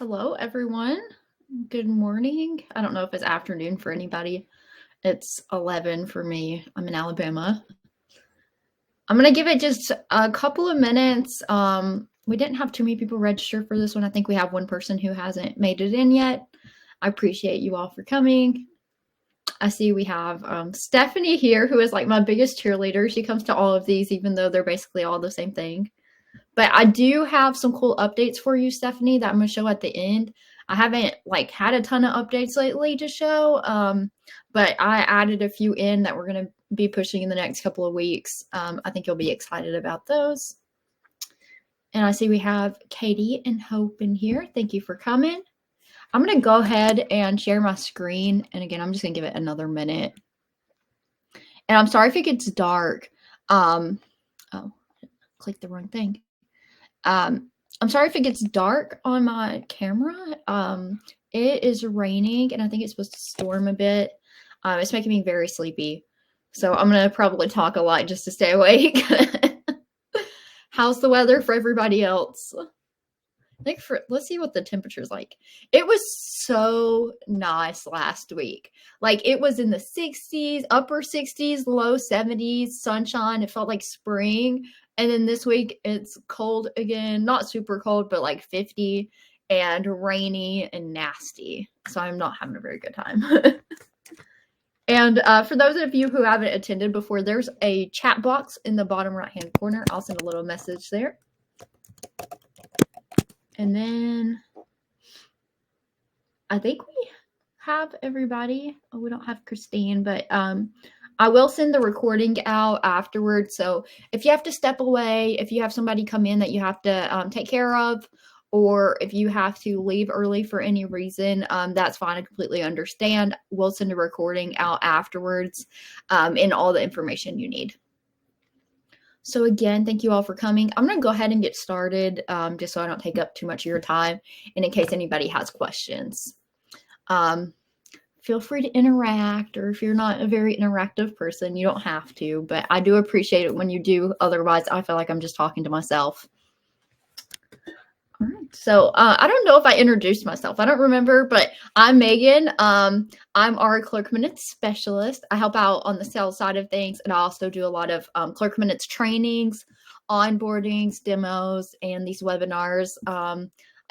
Hello, everyone. Good morning. I don't know if it's afternoon for anybody. It's 11 for me. I'm in Alabama. I'm going to give it just a couple of minutes. We didn't have too many people register for this one. I think we have one person who hasn't made it in yet. I appreciate you all for coming. I see we have Stephanie here, who is like my biggest cheerleader. She comes to all of these, even though they're basically all the same thing. But I do have some cool updates for you, Stephanie, that I'm going to show at the end. I haven't had a ton of updates lately to show, but I added a few in that we're going to be pushing in the next couple of weeks. I think you'll be excited about those. And I see we have Katie and Hope in here. Thank you for coming. I'm going to go ahead and share my screen. And again, I'm just going to give it another minute. And I'm sorry if it gets dark. Oh, click the wrong thing. I'm sorry if it gets dark on my camera. It is raining, and I think it's supposed to storm a bit. It's making me very sleepy. So I'm going to probably talk a lot just to stay awake. How's the weather for everybody else? Let's see what the temperature's like. It was so nice last week. It was in the 60s, upper 60s, low 70s, sunshine. It felt like spring. And then this week it's cold again, not super cold, but 50 and rainy and nasty. So I'm not having a very good time. And for those of you who haven't attended before, there's a chat box in the bottom right-hand corner. I'll send a little message there. And then I think we have everybody. Oh, we don't have Christine, but I will send the recording out afterwards. So if you have to step away, if you have somebody come in that you have to take care of, or if you have to leave early for any reason, that's fine. I completely understand. We'll send a recording out afterwards and all the information you need. So again, thank you all for coming. I'm going to go ahead and get started just so I don't take up too much of your time and in case anybody has questions. Feel free to interact, or if you're not a very interactive person, you don't have to, but I do appreciate it when you do. Otherwise, I feel like I'm just talking to myself. All right. So I don't know if I introduced myself. I don't remember, but I'm Megan. I'm our ClerkMinutes specialist. I help out on the sales side of things, and I also do a lot of ClerkMinutes trainings, onboardings, demos, and these webinars.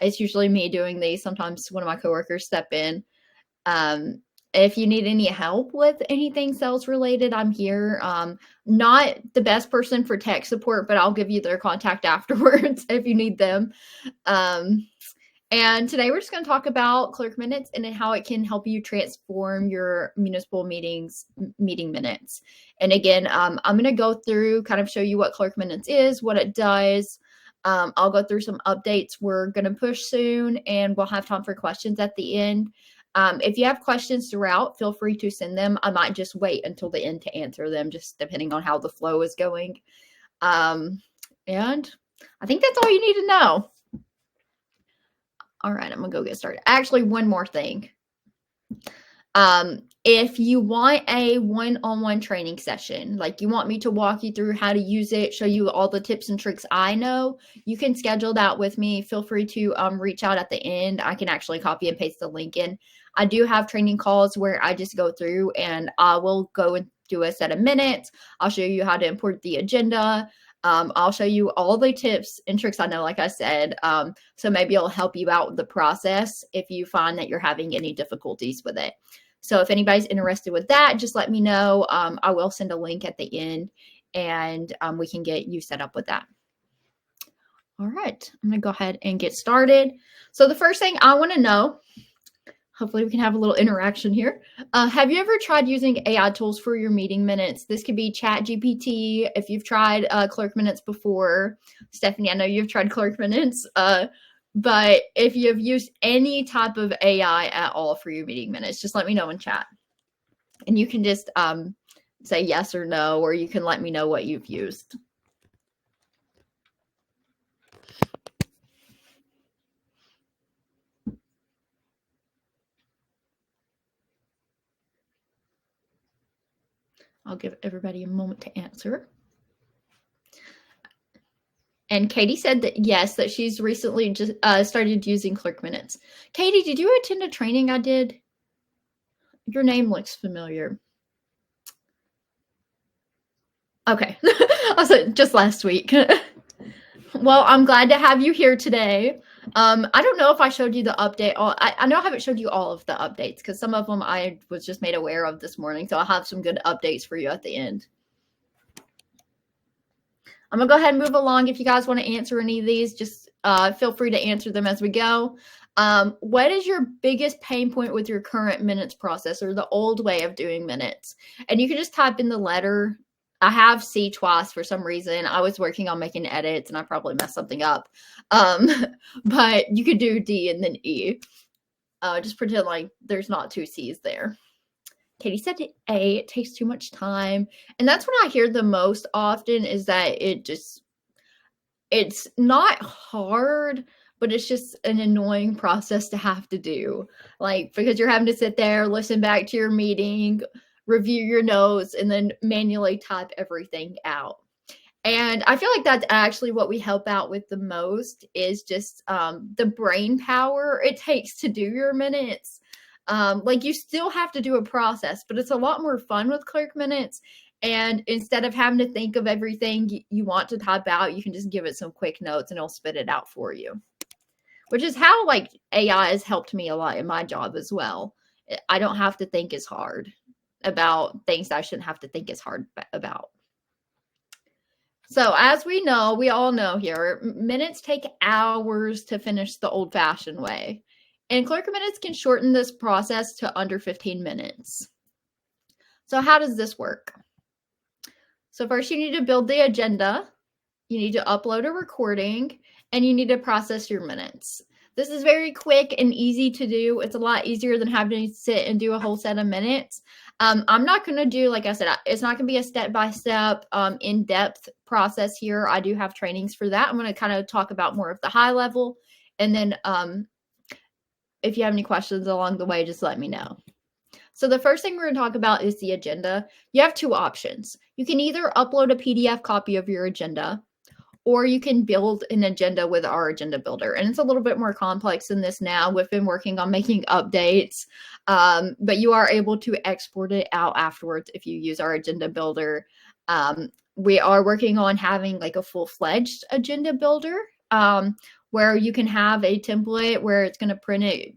It's usually me doing these. Sometimes one of my coworkers step in. If you need any help with anything sales related, I'm here. Not the best person for tech support, but I'll give you their contact afterwards if you need them. And today we're just going to talk about ClerkMinutes and how it can help you transform your municipal meeting minutes. And again, I'm going to go through, kind of show you what ClerkMinutes is, what it does. I'll go through some updates we're going to push soon, and we'll have time for questions at the end. If you have questions throughout, feel free to send them. I might just wait until the end to answer them, just depending on how the flow is going. And I think that's all you need to know. All right, I'm going to go get started. Actually, one more thing. If you want a one-on-one training session, you want me to walk you through how to use it, show you all the tips and tricks I know, you can schedule that with me. Feel free to reach out at the end. I can actually copy and paste the link in. I do have training calls where I just go through and I will go and do a set of minutes. I'll show you how to import the agenda. I'll show you all the tips and tricks I know, like I said. So maybe it'll help you out with the process if you find that you're having any difficulties with it. So if anybody's interested with that, just let me know. I will send a link at the end and we can get you set up with that. All right, I'm going to go ahead and get started. So the first thing I want to know, hopefully we can have a little interaction here. Have you ever tried using AI tools for your meeting minutes? This could be ChatGPT. If you've tried ClerkMinutes before, Stephanie, I know you've tried ClerkMinutes. But if you've used any type of AI at all for your meeting minutes, just let me know in chat. And you can just say yes or no, or you can let me know what you've used. I'll give everybody a moment to answer. And Katie said that yes, that she's recently just started using ClerkMinutes. Katie, did you attend a training I did? Your name looks familiar. Okay. Also, just last week. Well, I'm glad to have you here today. I don't know if I showed you the update. I know I haven't showed you all of the updates because some of them I was just made aware of this morning. So I'll have some good updates for you at the end. I'm going to go ahead and move along. If you guys want to answer any of these, just feel free to answer them as we go. What is your biggest pain point with your current minutes process or the old way of doing minutes? And you can just type in the letter. I have C twice for some reason. I was working on making edits and I probably messed something up. But you could do D and then E. Just pretend like there's not two C's there. Katie said A, it takes too much time. And that's what I hear the most often is that it's not hard, but it's just an annoying process to have to do. Like, because you're having to sit there, listen back to your meeting, review your notes, and then manually type everything out. And I feel like that's actually what we help out with the most is just the brain power it takes to do your minutes. Like you still have to do a process, but it's a lot more fun with ClerkMinutes. And instead of having to think of everything you want to type out, you can just give it some quick notes and it'll spit it out for you. Which is how like AI has helped me a lot in my job as well. I don't have to think as hard about things that I shouldn't have to think as hard about. So as we know, we all know here, minutes take hours to finish the old-fashioned way. And ClerkMinutes can shorten this process to under 15 minutes. So how does this work? So first you need to build the agenda, you need to upload a recording, and you need to process your minutes. This is very quick and easy to do. It's a lot easier than having to sit and do a whole set of minutes. I'm not going to do, like I said, it's not going to be a step-by-step, in-depth process here. I do have trainings for that. I'm going to kind of talk about more of the high level. And then if you have any questions along the way, just let me know. So the first thing we're going to talk about is the agenda. You have two options. You can either upload a PDF copy of your agenda, or you can build an agenda with our agenda builder. And it's a little bit more complex than this now. We've been working on making updates, but you are able to export it out afterwards if you use our agenda builder. We are working on having like a full-fledged agenda builder where you can have a template where it's going to print it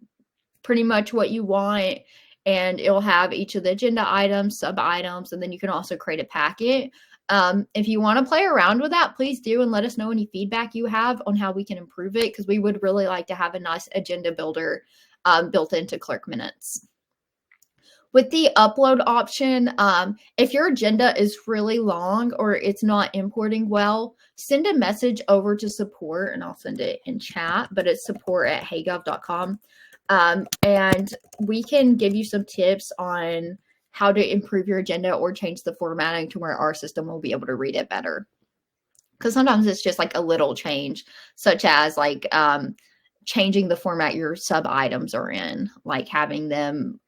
pretty much what you want. And it'll have each of the agenda items, sub items, and then you can also create a packet. If you want to play around with that, please do and let us know any feedback you have on how we can improve it because we would really like to have a nice agenda builder built into ClerkMinutes. With the upload option, if your agenda is really long or it's not importing well, send a message over to support, and I'll send it in chat, but it's support@heygov.com. And we can give you some tips on how to improve your agenda or change the formatting to where our system will be able to read it better. Because sometimes it's just like a little change, such as like changing the format your sub items are in, like having them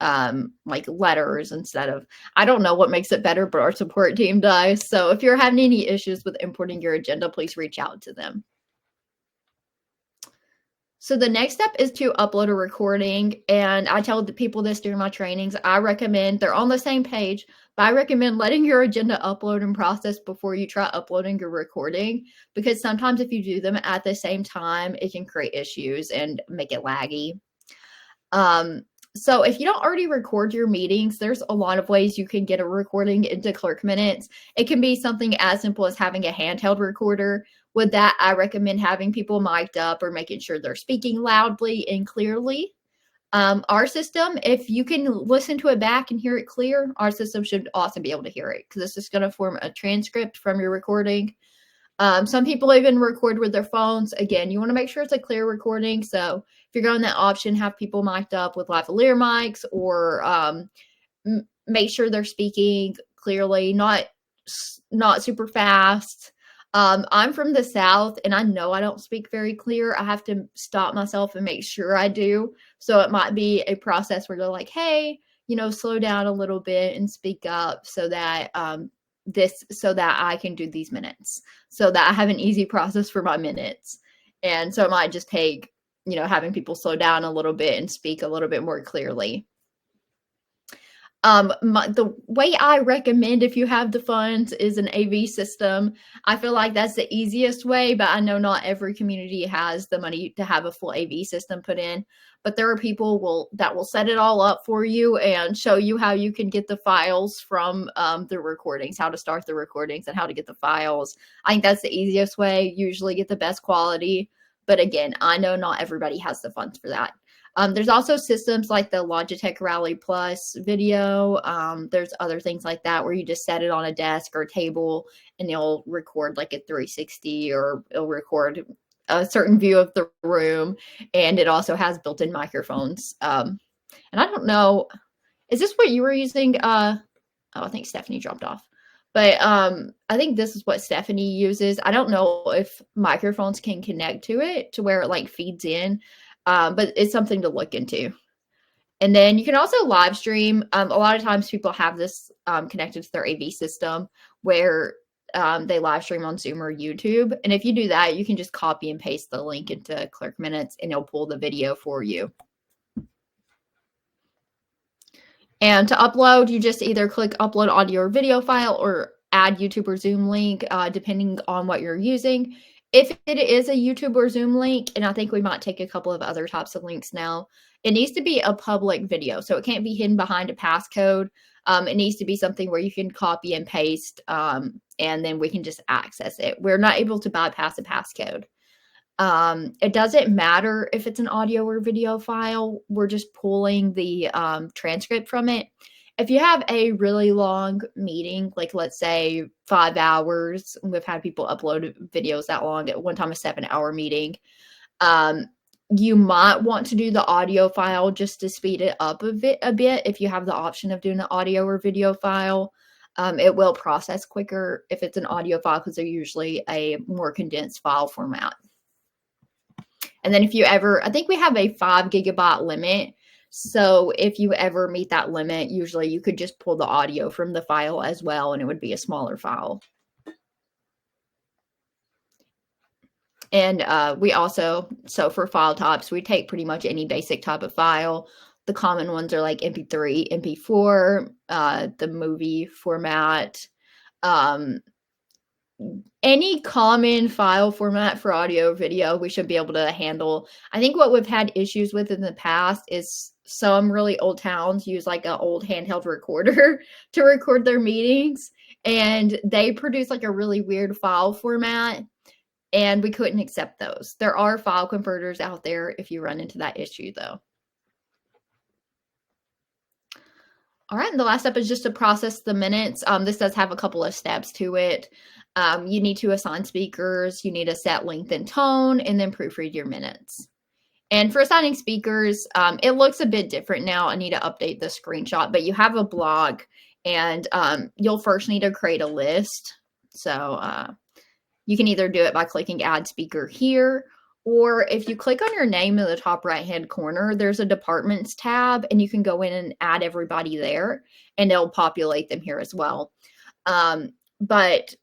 like letters instead of, I don't know what makes it better, but our support team does. So if you're having any issues with importing your agenda, please reach out to them. So the next step is to upload a recording. And I tell the people this during my trainings. I recommend, they're on the same page, but I recommend letting your agenda upload and process before you try uploading your recording. Because sometimes if you do them at the same time, it can create issues and make it laggy. So if you don't already record your meetings, there's a lot of ways you can get a recording into ClerkMinutes. It can be something as simple as having a handheld recorder. With that, I recommend having people mic'd up or making sure they're speaking loudly and clearly. Our system, if you can listen to it back and hear it clear, our system should also be able to hear it because it's just going to form a transcript from your recording. Some people even record with their phones. Again, you want to make sure it's a clear recording. So if you're going that option, have people mic'd up with lavalier mics or make sure they're speaking clearly, not super fast. I'm from the South and I know I don't speak very clear. I have to stop myself and make sure I do. So it might be a process where they're like, hey, slow down a little bit and speak up so that this so that I can do these minutes, so that I have an easy process for my minutes. And so it might just take, having people slow down a little bit and speak a little bit more clearly. The way I recommend, if you have the funds, is an AV system. I feel like that's the easiest way, but I know not every community has the money to have a full AV system put in. But there are people that will set it all up for you and show you how you can get the files from the recordings, how to start the recordings and how to get the files. I think that's the easiest way, usually get the best quality. But again, I know not everybody has the funds for that. There's also systems like the Logitech Rally Plus video. There's other things like that where you just set it on a desk or a table and it'll record like a 360, or it'll record a certain view of the room. And it also has built-in microphones. And I don't know, is this what you were using? I think Stephanie dropped off. But I think this is what Stephanie uses. I don't know if microphones can connect to it to where it like feeds in. But it's something to look into. And then you can also live stream. A lot of times people have this connected to their AV system where they live stream on Zoom or YouTube. And if you do that, you can just copy and paste the link into ClerkMinutes and it'll pull the video for you. And to upload, you just either click upload audio or video file or add YouTube or Zoom link, depending on what you're using. If it is a YouTube or Zoom link, and I think we might take a couple of other types of links now, it needs to be a public video. So it can't be hidden behind a passcode. It needs to be something where you can copy and paste, and then we can just access it. We're not able to bypass a passcode. It doesn't matter if it's an audio or video file. We're just pulling the transcript from it. If you have a really long meeting, like let's say 5 hours, we've had people upload videos that long. At one time, a 7-hour meeting, you might want to do the audio file just to speed it up a bit. If you have the option of doing the audio or video file, it will process quicker if it's an audio file because they're usually a more condensed file format. And then if you ever, I think we have a 5 gigabyte limit. So if you ever meet that limit, usually you could just pull the audio from the file as well, and it would be a smaller file. And we also, so for file types, we take pretty much any basic type of file. The common ones are like MP3, MP4, the movie format, any common file format for audio video, we should be able to handle. I think what we've had issues with in the past is some really old towns use like an old handheld recorder to record their meetings, and they produce like a really weird file format, and we couldn't accept those. There are file converters out there if you run into that issue though. All right, and the last step is just to process the minutes. This does have a couple of steps to it. You need to assign speakers, you need to set length and tone, and then proofread your minutes. And for assigning speakers, it looks a bit different now. I need to update the screenshot, but you have a blog, and you'll first need to create a list. So you can either do it by clicking add speaker here, or if you click on your name in the top right-hand corner, there's a departments tab, and you can go in and add everybody there, and it'll populate them here as well. But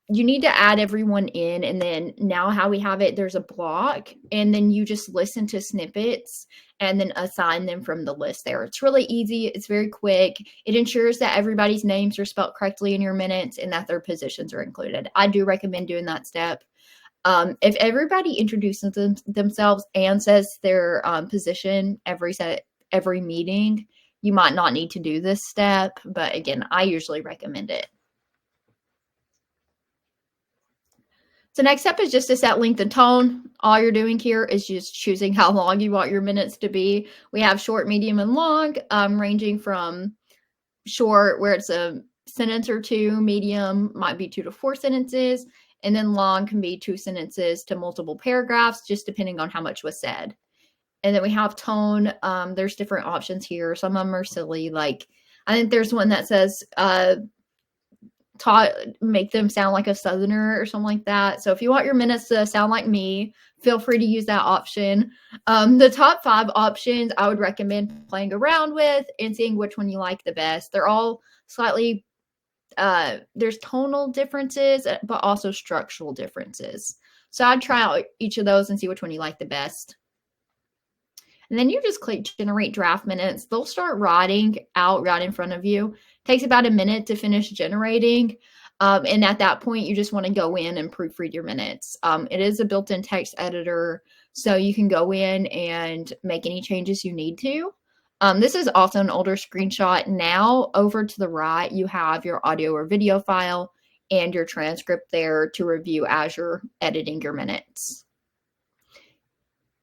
you need to add everyone in, and then now how we have it, there's a block, and then you just listen to snippets and then assign them from the list there. It's really easy. It's very quick. It ensures that everybody's names are spelled correctly in your minutes and that their positions are included. I do recommend doing that step. If everybody introduces themselves and says their position every meeting, you might not need to do this step, but again, I usually recommend it. So next step is just to set length and tone. All you're doing here is just choosing how long you want your minutes to be. We have short, medium, and long, ranging from short, where it's a sentence or two, medium might be 2 to 4 sentences, and then long can be 2 sentences to multiple paragraphs, just depending on how much was said. And then we have tone. There's different options here. Some of them are silly. Like, I think there's one that says, make them sound like a Southerner or something like that. So if you want your minutes to sound like me, feel free to use that option. The top 5 options I would recommend playing around with and seeing which one you like the best. They're all slightly there's tonal differences, but also structural differences. So I'd try out each of those and see which one you like the best. And then you just click generate draft minutes. They'll start writing out right in front of you. It takes about a minute to finish generating. And at that point, you just want to go in and proofread your minutes. It is a built-in text editor, so you can go in and make any changes you need to. This is also an older screenshot. Now, over to the right, you have your audio or video file and your transcript there to review as you're editing your minutes.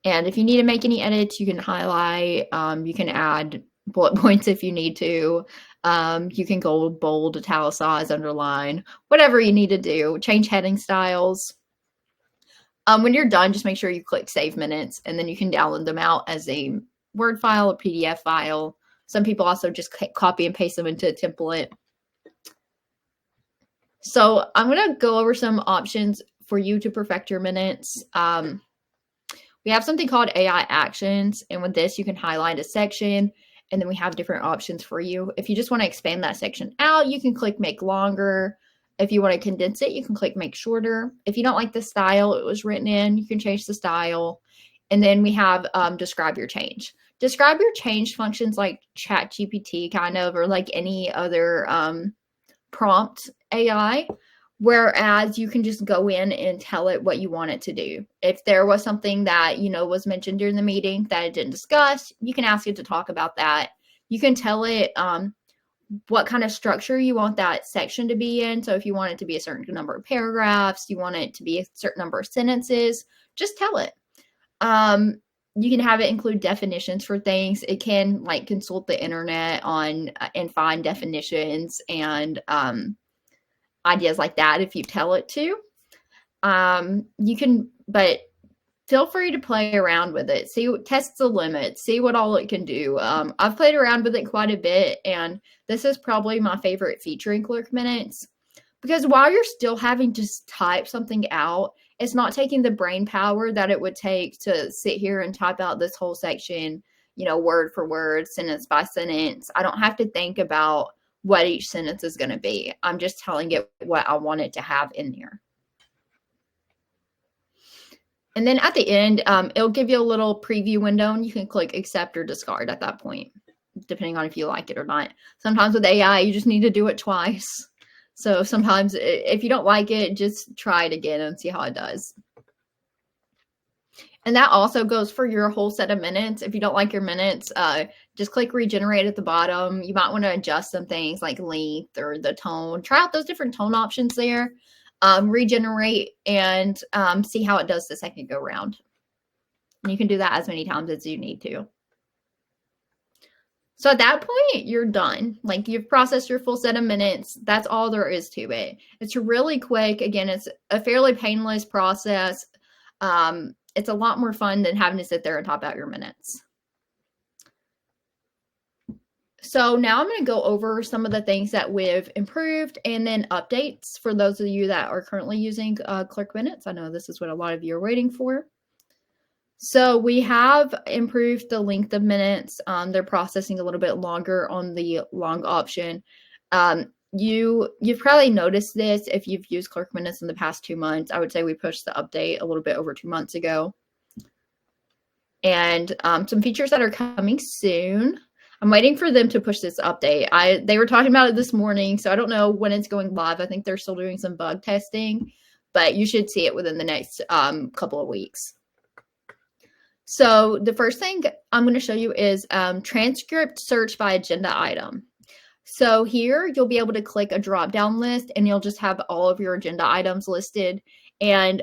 And if you need to make any edits, you can highlight, you can add bullet points if you need to. You can go bold, italicize, underline, whatever you need to do. Change heading styles. When you're done, just make sure you click Save Minutes, and then you can download them out as a Word file or PDF file. Some people also just copy and paste them into a template. So I'm going to go over some options for you to perfect your minutes. We have something called AI Actions, and with this, you can highlight a section, and then we have different options for you. If you just want to expand that section out, you can click Make Longer. If you want to condense it, you can click Make Shorter. If you don't like the style it was written in, you can change the style. And then we have Describe Your Change. Describe Your Change functions like ChatGPT kind of, or like any other prompt AI. Whereas you can just go in and tell it what you want it to do. If there was something that, was mentioned during the meeting that it didn't discuss, you can ask it to talk about that. You can tell it what kind of structure you want that section to be in. So if you want it to be a certain number of paragraphs, you want it to be a certain number of sentences, just tell it. You can have it include definitions for things. It can consult the internet on and find definitions and ideas like that if you tell it to. You can, but feel free to play around with it. Test the limits, see what all it can do. I've played around with it quite a bit, and this is probably my favorite feature in ClerkMinutes, because while you're still having to type something out, it's not taking the brain power that it would take to sit here and type out this whole section, word for word, sentence by sentence. I don't have to think about what each sentence is going to be. I'm just telling it what I want it to have in there. And then at the end, it'll give you a little preview window, and you can click accept or discard at that point, depending on if you like it or not. Sometimes with AI, you just need to do it twice. So sometimes if you don't like it, just try it again and see how it does. And that also goes for your whole set of minutes. If you don't like your minutes, just click regenerate at the bottom. You might want to adjust some things like length or the tone. Try out those different tone options there. Regenerate and see how it does the second go round. And you can do that as many times as you need to. So at that point, you're done. You've processed your full set of minutes. That's all there is to it. It's really quick. Again, it's a fairly painless process. It's a lot more fun than having to sit there and top out your minutes. So now I'm going to go over some of the things that we've improved and then updates for those of you that are currently using ClerkMinutes. I know this is what a lot of you are waiting for. So we have improved the length of minutes. They're processing a little bit longer on the long option. You've probably noticed this if you've used ClerkMinutes in the past 2 months. I would say we pushed the update a little bit over 2 months ago. And some features that are coming soon. I'm waiting for them to push this update. They were talking about it this morning, so I don't know when it's going live. I think they're still doing some bug testing, but you should see it within the next couple of weeks. So the first thing I'm going to show you is transcript search by agenda item. So here you'll be able to click a drop-down list, and you'll just have all of your agenda items listed, and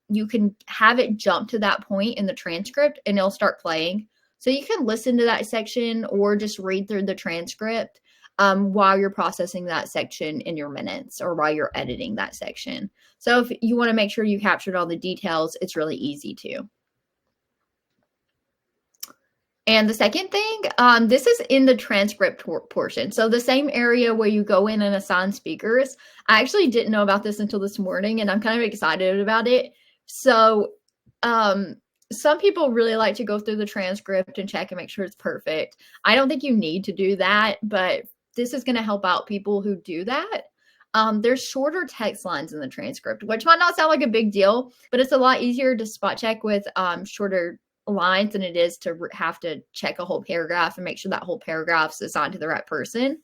you can have it jump to that point in the transcript, and it'll start playing. So you can listen to that section or just read through the transcript while you're processing that section in your minutes or while you're editing that section. So if you want to make sure you captured all the details, it's really easy to. And the second thing, this is in the transcript portion. So the same area where you go in and assign speakers. I actually didn't know about this until this morning, and I'm kind of excited about it. So some people really like to go through the transcript and check and make sure it's perfect. I don't think you need to do that, but this is going to help out people who do that. there's shorter text lines in the transcript, which might not sound like a big deal, but it's a lot easier to spot check with shorter lines than it is to have to check a whole paragraph and make sure that whole paragraph's assigned to the right person.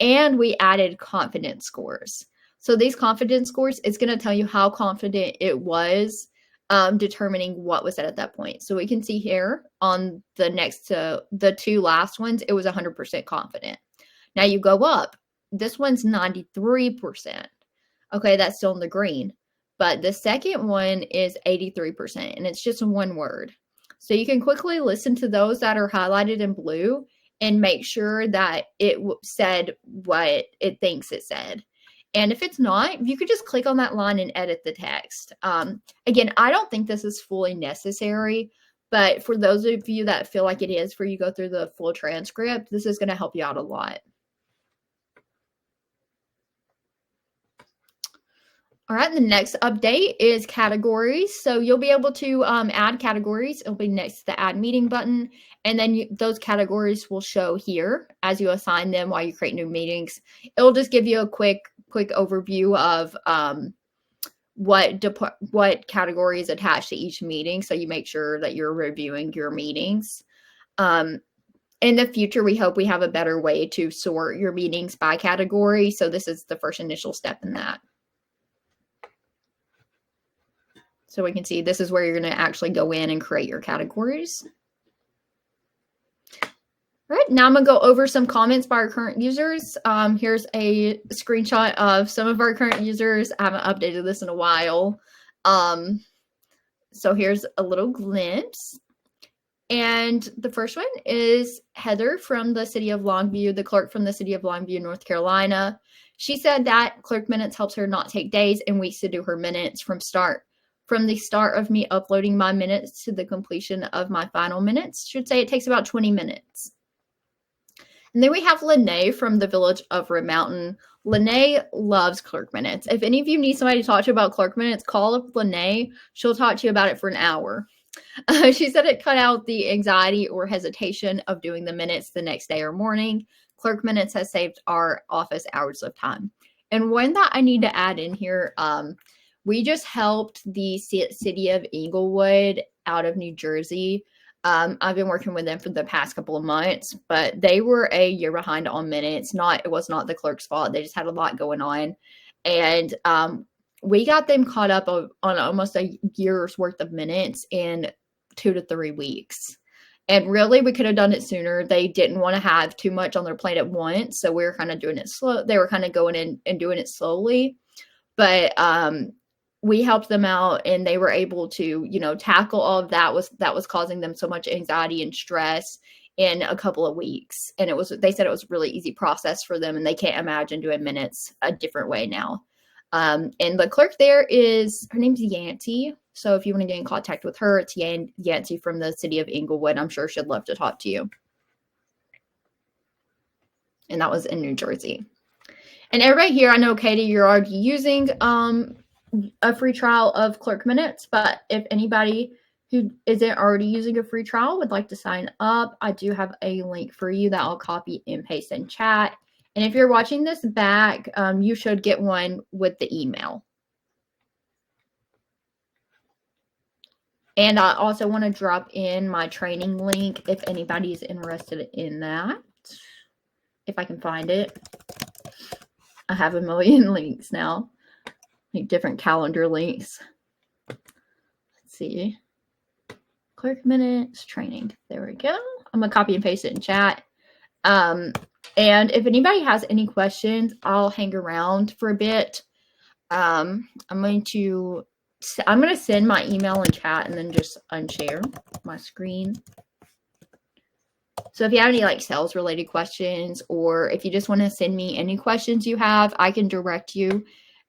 And we added confidence scores. So these confidence scores, it's going to tell you how confident it was determining what was said at that point. So we can see here on the next to the two last ones, it was 100% confident. Now you go up. This one's 93%. Okay, that's still in the green. But the second one is 83%, and it's just one word. So you can quickly listen to those that are highlighted in blue and make sure that it said what it thinks it said. And if it's not, you could just click on that line and edit the text. Again, I don't think this is fully necessary, but for those of you that feel like it is for you to go through the full transcript, this is going to help you out a lot. All right, the next update is categories. So you'll be able to add categories. It'll be next to the add meeting button. And then those categories will show here as you assign them while you create new meetings. It'll just give you a quick overview of what category is attached to each meeting. So you make sure that you're reviewing your meetings. In the future, we hope we have a better way to sort your meetings by category. So this is the first initial step in that. So we can see this is where you're going to actually go in and create your categories. All right, now I'm going to go over some comments by our current users. Here's a screenshot of some of our current users. I haven't updated this in a while. So here's a little glimpse. And the first one is Heather from the city of Longview, the clerk from the city of Longview, North Carolina. She said that ClerkMinutes helps her not take days and weeks to do her minutes from the start of me uploading my minutes to the completion of my final minutes. Should say it takes about 20 minutes. And then we have Lene from the village of Red Mountain. Lene loves ClerkMinutes. If any of you need somebody to talk to about ClerkMinutes, call up Lene. She'll talk to you about it for an hour. She said it cut out the anxiety or hesitation of doing the minutes the next day or morning. ClerkMinutes has saved our office hours of time. And one that I need to add in here, we just helped the city of Englewood out of New Jersey. I've been working with them for the past couple of months, but they were a year behind on minutes. It was not the clerk's fault. They just had a lot going on. And we got them caught up on almost a year's worth of minutes in 2 to 3 weeks. And really, we could have done it sooner. They didn't want to have too much on their plate at once. So we were kind of doing it slow. They were kind of going in and doing it slowly. But we helped them out and they were able to, tackle all of that was causing them so much anxiety and stress in a couple of weeks. And they said it was a really easy process for them and they can't imagine doing minutes a different way now. And the clerk there her name's Yancey. So if you want to get in contact with her, it's Yancey from the city of Englewood. I'm sure she'd love to talk to you. And that was in New Jersey. And everybody here, I know, Katie, you're already using a free trial of ClerkMinutes, but if anybody who isn't already using a free trial would like to sign up, I do have a link for you that I'll copy and paste in chat. And if you're watching this back, you should get one with the email. And I also want to drop in my training link if anybody's interested in that. If I can find it. I have a million links now. Like different calendar links. Let's see. ClerkMinutes training. There we go. I'm going to copy and paste it in chat. And if anybody has any questions, I'll hang around for a bit. I'm going to send my email in chat and then just unshare my screen. So if you have any sales related questions, or if you just want to send me any questions you have, I can direct you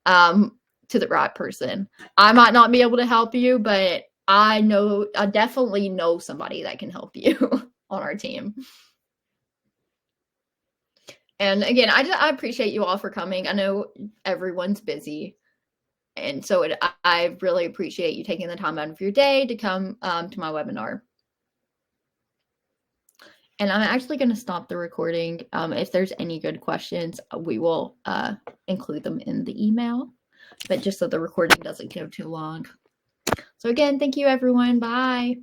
to the right person. I might not be able to help you, but I definitely know somebody that can help you on our team. And again, I appreciate you all for coming. I know everyone's busy. And so I really appreciate you taking the time out of your day to come to my webinar. And I'm actually going to stop the recording. If there's any good questions, we will include them in the email, but just so the recording doesn't go too long. So again, thank you, everyone. Bye.